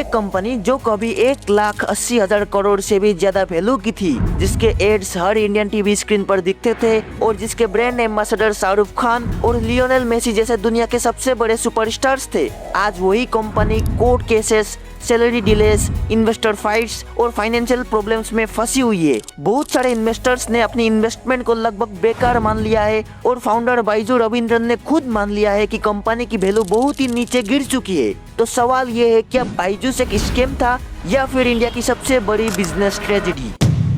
एक कंपनी जो कभी 1,80,000 करोड़ से भी ज्यादा वैल्यू की थी, जिसके एड्स हर इंडियन टीवी स्क्रीन पर दिखते थे और जिसके ब्रांड एम्बेसडर शाहरुख खान और लियोनेल मेसी जैसे दुनिया के सबसे बड़े सुपरस्टार्स थे, आज वही company court cases, salary delays, investor fights और फाइनेंशियल प्रॉब्लम्स में फंसी हुई है। बहुत सारे इन्वेस्टर्स ने अपनी इन्वेस्टमेंट को लगभग बेकार मान लिया है और फाउंडर बाइजू रविंद्रन ने खुद मान लिया है कि कंपनी की वैल्यू बहुत ही नीचे गिर चुकी है। तो सवाल ये है, क्या बाइजूस एक स्कैम था या फिर इंडिया की सबसे बड़ी बिजनेस ट्रेजेडी?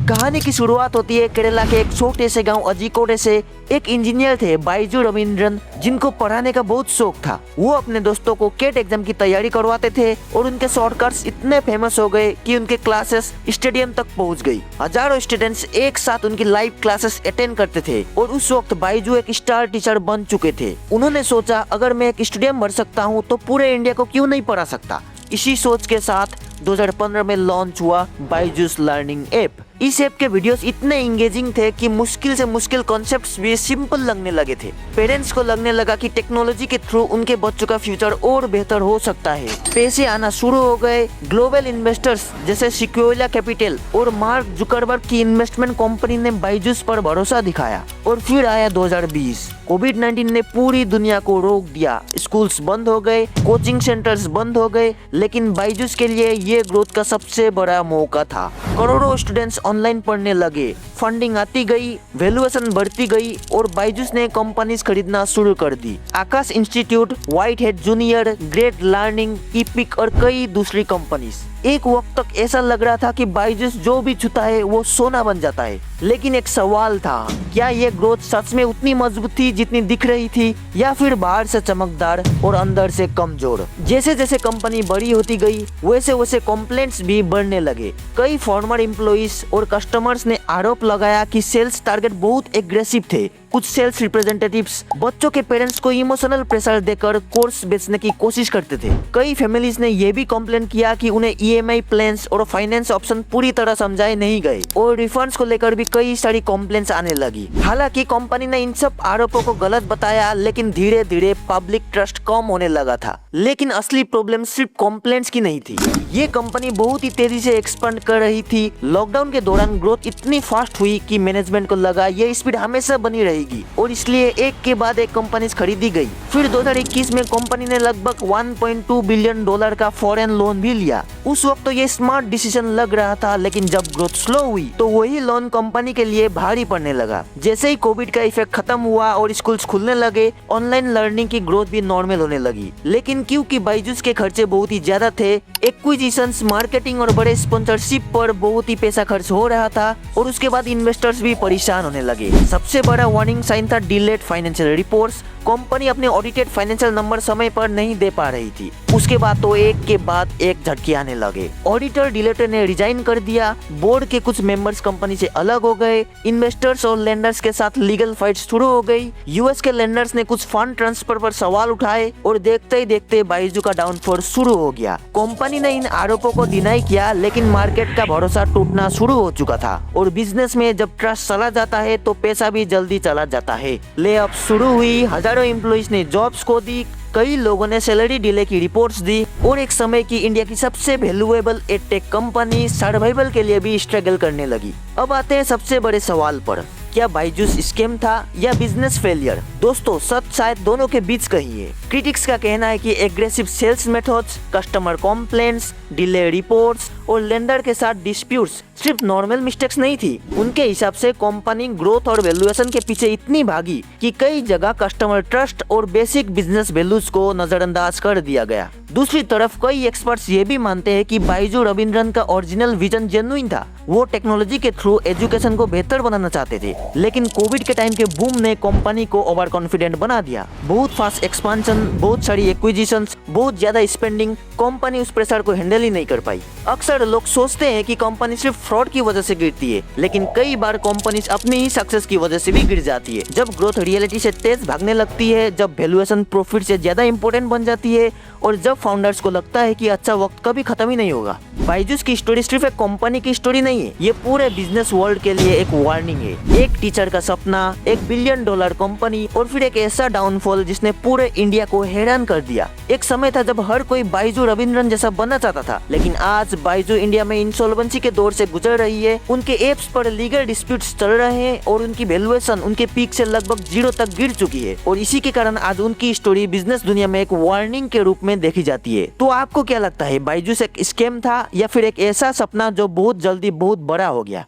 कहानी की शुरुआत होती है केरला के एक छोटे से गांव अजीकोटे से। एक इंजीनियर थे बाइजू रविंद्रन, जिनको पढ़ाने का बहुत शौक था। वो अपने दोस्तों को केट एग्जाम की तैयारी करवाते थे और उनके शॉर्टकट्स इतने फेमस हो गए कि उनके क्लासेस स्टेडियम तक पहुंच गई। हजारों स्टूडेंट्स एक साथ उनकी लाइव क्लासेस अटेंड करते थे और उस वक्त बाइजू एक स्टार टीचर बन चुके थे। उन्होंने सोचा, अगर मैं एक स्टेडियम भर सकता हूँ तो पूरे इंडिया को क्यों नहीं पढ़ा सकता। इसी सोच के साथ 2015 में लॉन्च हुआ बाइजूस लर्निंग ऐप। इस ऐप के वीडियोस इतने एंगेजिंग थे कि मुश्किल से मुश्किल कॉन्सेप्ट्स भी सिंपल लगने लगे थे। पेरेंट्स को लगने लगा कि टेक्नोलॉजी के थ्रू उनके बच्चों का फ्यूचर और बेहतर हो सकता है। पैसे आना शुरू हो गए। ग्लोबल इन्वेस्टर्स जैसे सिक्योरिया कैपिटल और मार्क जुकरबर्ग की इन्वेस्टमेंट कंपनी ने बाइजूस पर भरोसा दिखाया। और फिर आया 2020। कोविड-19 ने पूरी दुनिया को रोक दिया। स्कूल्स बंद हो गए, कोचिंग सेंटर्स बंद हो गए, लेकिन बाइजूस के लिए ये ग्रोथ का सबसे बड़ा मौका था। करोड़ों स्टूडेंट्स ऑनलाइन पढ़ने लगे, फंडिंग आती गई, वैल्यूएशन बढ़ती गई और बाइजूस ने कंपनीज खरीदना शुरू कर दी। Aakash institute, White Hat Junior, Great Learning, Epic और कई दूसरी कंपनीज। एक वक्त तक ऐसा लग रहा था कि बाइजूस जो भी छूता है वो सोना बन जाता है। लेकिन एक सवाल था, क्या ये ग्रोथ सच में उतनी मजबूत थी जितनी दिख रही थी, या फिर बाहर से चमकदार और अंदर से कमजोर? जैसे जैसे कंपनी बड़ी होती गई वैसे वैसे कंप्लेंट्स भी बढ़ने लगे। कई फॉर्मर एम्प्लॉइज और कस्टमर्स ने आरोप लगाया कि सेल्स टारगेट बहुत एग्रेसिव थे। कुछ सेल्स रिप्रेजेंटेटिव्स बच्चों के पेरेंट्स को इमोशनल प्रेशर देकर कोर्स बेचने की कोशिश करते थे। कई फैमिलीज ने यह भी कंप्लेन किया कि उन्हें ईएमआई प्लान्स और फाइनेंस ऑप्शन पूरी तरह समझाए नहीं गए और रिफंड्स को लेकर भी कई सारी कंप्लेंट्स आने लगी। हालांकि कंपनी ने इन सब आरोपों को गलत बताया, लेकिन धीरे धीरे पब्लिक ट्रस्ट कम होने लगा था। लेकिन असली प्रॉब्लम सिर्फ कंप्लेंट्स की नहीं थी। ये कंपनी बहुत ही तेजी से एक्सपेंड कर रही थी। लॉकडाउन के दौरान ग्रोथ इतनी फास्ट हुई कि मैनेजमेंट को लगा ये स्पीड हमेशा बनी रहेगी और इसलिए एक के बाद एक कंपनीज खरीदी गई। फिर 2021 में कंपनी ने लगभग $1.2 बिलियन का फॉरेन लोन भी लिया। उस वक्त तो ये स्मार्ट डिसीजन लग रहा था, लेकिन जब ग्रोथ स्लो हुई तो वही लोन कंपनी के लिए भारी पड़ने लगा। जैसे ही कोविड का इफेक्ट खत्म हुआ और स्कूल्स खुलने लगे, ऑनलाइन लर्निंग की ग्रोथ भी नॉर्मल होने लगी। लेकिन क्योंकि बाइजूस के खर्चे बहुत ही ज्यादा थे, एक्विजिशंस, मार्केटिंग और बड़े स्पॉन्सरशिप पर बहुत ही पैसा खर्च हो रहा था और उसके बाद इन्वेस्टर्स भी परेशान होने लगे। सबसे बड़ा वार्निंग साइन था डिलेड फाइनेंशियल रिपोर्ट्स। कंपनी अपने ऑडिटेड फाइनेंशियल नंबर समय पर नहीं दे पा रही थी। उसके बाद तो एक के बाद एक झटके आने लगे। ऑडिटर डिलेटर ने रिजाइन कर दिया, बोर्ड के कुछ मेंबर्स कंपनी से अलग हो गए, इन्वेस्टर्स और लेंडर्स के साथ लीगल फाइट शुरू हो गई। यूएस के लेंडर्स ने कुछ फंड ट्रांसफर पर सवाल उठाए और देखते ही देखते बाइजू का डाउनफॉल शुरू हो गया। कंपनी ने इन आरोपों को डिनाई किया, लेकिन मार्केट का भरोसा टूटना शुरू हो चुका था और बिजनेस में जब ट्रस्ट चला जाता है तो पैसा भी जल्दी चला जाता है। लेऑफ शुरू हुई, हजारों एम्प्लॉइज ने जॉब्स खो दी, कई लोगों ने सैलरी डिले की रिपोर्ट्स दी और एक समय की इंडिया की सबसे वैल्यूएबल एडटेक कंपनी सर्वाइवल के लिए भी स्ट्रगल करने लगी। अब आते हैं सबसे बड़े सवाल पर, क्या बाइजूस स्कैम था या बिजनेस फेलियर? दोस्तों, सच शायद दोनों के बीच कहीं है। क्रिटिक्स का कहना है कि aggressive sales methods, customer complaints, delay reports और लेंडर के साथ डिस्प्यूट्स सिर्फ नॉर्मल मिस्टेक्स नहीं थी। उनके हिसाब से कंपनी ग्रोथ और वैल्यूएशन के पीछे इतनी भागी कि कई जगह कस्टमर ट्रस्ट और बेसिक बिजनेस वैल्यूज को नजरअंदाज कर दिया गया। दूसरी तरफ कई एक्सपर्ट्स ये भी मानते हैं कि बाइजू रविंद्रन का ओरिजिनल विजन जेन्युइन था। वो टेक्नोलॉजी के थ्रू एजुकेशन को बेहतर बनाना चाहते थे, लेकिन कोविड के टाइम के बूम ने कंपनी को ओवर कॉन्फिडेंट बना दिया। बहुत फास्ट एक्सपांशन, बहुत सारी एक्विजिशंस, बहुत ज्यादा स्पेंडिंग, कंपनी उस प्रेशर को हैंडल ही नहीं कर पाई। अक्सर लोग सोचते हैं कि कंपनी सिर्फ फ्रॉड की वजह से गिरती है, लेकिन कई बार कंपनी अपनी ही सक्सेस की वजह से भी गिर जाती है। जब ग्रोथ रियलिटी से तेज भागने लगती है, जब वैल्यूएशन प्रॉफिट से ज्यादा इंपॉर्टेंट बन जाती है और जब फाउंडर्स को लगता है कि अच्छा वक्त कभी खत्म ही नहीं होगा। बायजूस की स्टोरी सिर्फ एक कंपनी की स्टोरी नहीं है, ये पूरे बिजनेस वर्ल्ड के लिए एक वार्निंग है। एक टीचर का सपना, $1 बिलियन कंपनी और फिर एक ऐसा डाउनफॉल जिसने पूरे इंडिया को हैरान कर दिया। एक समय था जब हर कोई बायजू रविंद्रन जैसा बनना चाहता था, लेकिन आज बायजू इंडिया में इंसॉल्वेंसी के दौर से गुजर रही है। उनके एप्स पर लीगल डिस्प्यूट्स चल रहे हैं और उनकी वैल्यूएशन उनके पीक से लगभग 0 तक गिर चुकी है और इसी के कारण आज उनकी स्टोरी बिजनेस दुनिया में एक वार्निंग के रूप में देखी जाती है। तो आपको क्या लगता है, बायजूस एक स्कैम था या फिर एक ऐसा सपना जो बहुत जल्दी बहुत बड़ा हो गया?